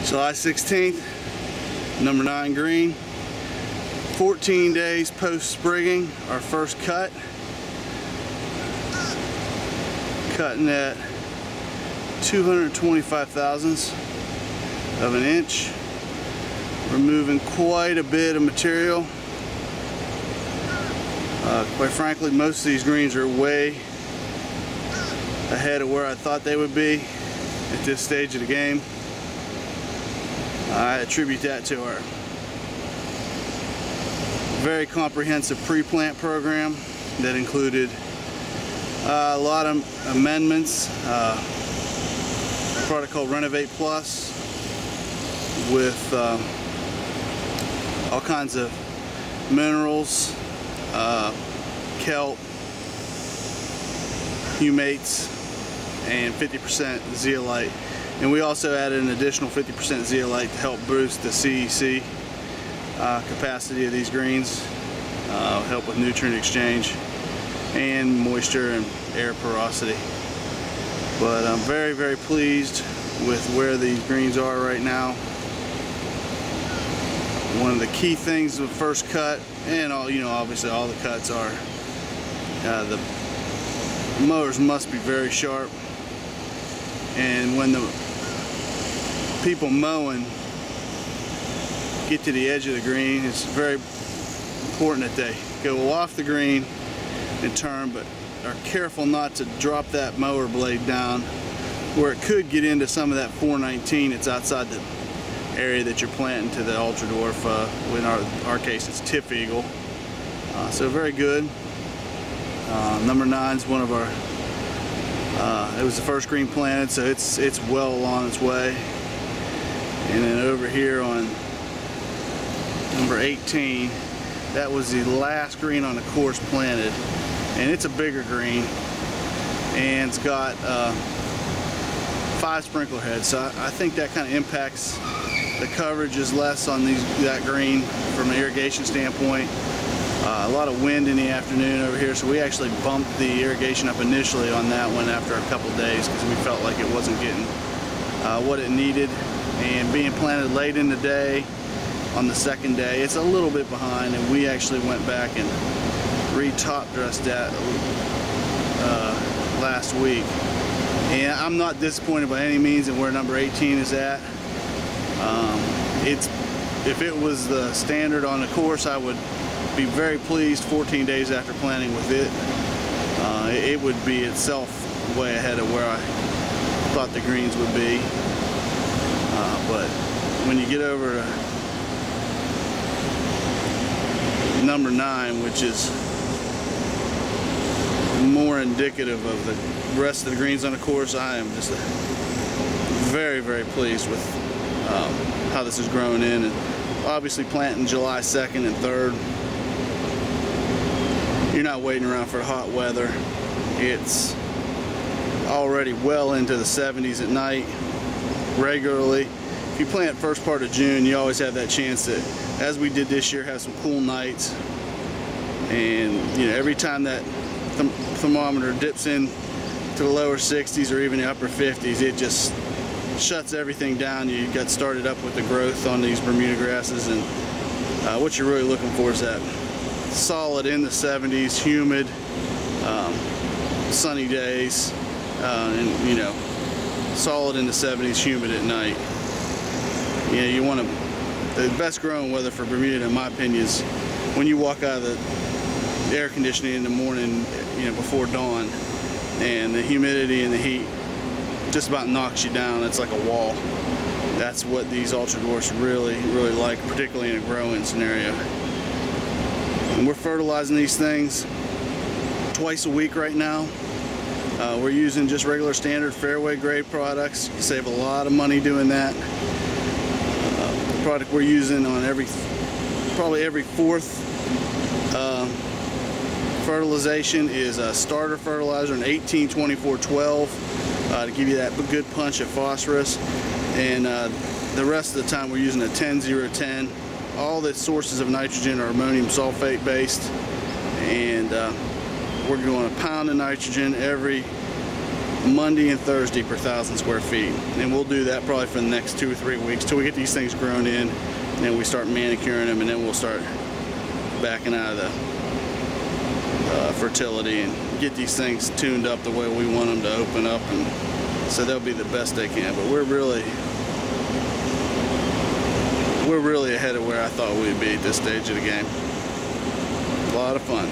July 16th, number 9 green. 14 days post sprigging, our first cut. Cutting at 225 thousandths of an inch. Removing quite a bit of material. Quite frankly, most of these greens are way ahead of where I thought they would be at this stage of the game. I attribute that to our very comprehensive pre-plant program that included a lot of amendments. A product called Renovate Plus with all kinds of minerals, kelp, humates, and 50% zeolite. And we also added an additional 50% zeolite to help boost the CEC capacity of these greens, help with nutrient exchange and moisture and air porosity. But I'm very, very pleased with where these greens are right now. One of the key things of the first cut, and all, obviously all the cuts are, the mowers must be very sharp. And when the people mowing get to the edge of the green, it's very important that they go off the green and turn, but are careful not to drop that mower blade down where it could get into some of that 419. It's outside the area that you're planting to the ultra dwarf. In our case, it's tip eagle. So very good. Number 9 is one of our. It was the first green planted, so it's well on its way. And then over here on number 18, that was the last green on the course planted, and it's a bigger green, and it's got 5 sprinkler heads. So I think that kind of impacts the coverage is less on that green from an irrigation standpoint. A lot of wind in the afternoon over here, so we actually bumped the irrigation up initially on that one after a couple days because we felt like it wasn't getting what it needed. And being planted late in the day on the second day, it's a little bit behind, and we actually went back and re-top dressed that last week. And I'm not disappointed by any means in where number 18 is at. If it was the standard on the course, I would be very pleased 14 days after planting with it. It would be itself way ahead of where I thought the greens would be. But when you get over to number 9, which is more indicative of the rest of the greens on the course, I am just very, very pleased with how this is growing in. And obviously planting July 2nd and 3rd, you're not waiting around for the hot weather. It's already well into the 70s at night regularly. If you plant first part of June, you always have that chance that, as we did this year, have some cool nights. And every time that thermometer dips in to the lower 60s or even the upper 50s, it just shuts everything down. You got started up with the growth on these Bermuda grasses, and what you're really looking for is that solid in the 70s, humid, sunny days, and solid in the 70s, humid at night. You want the best growing weather for Bermuda, in my opinion, is when you walk out of the air conditioning in the morning, before dawn, and the humidity and the heat just about knocks you down. It's like a wall. That's what these ultra dwarfs really, really like, particularly in a growing scenario. And we're fertilizing these things twice a week right now. We're using just regular standard fairway grade products. You save a lot of money doing that. The product we're using on probably every 4th fertilization is a starter fertilizer, an 18-24-12, to give you that good punch of phosphorus. And the rest of the time we're using a 10-0-10. All the sources of nitrogen are ammonium sulfate based, and we're going a pound of nitrogen every Monday and Thursday per 1,000 square feet. And we'll do that probably for the next 2 or 3 weeks till we get these things grown in, and then we start manicuring them, and then we'll start backing out of the fertility and get these things tuned up the way we want them to open up, and so they'll be the best they can. But we're really ahead of where I thought we'd be at this stage of the game. A lot of fun.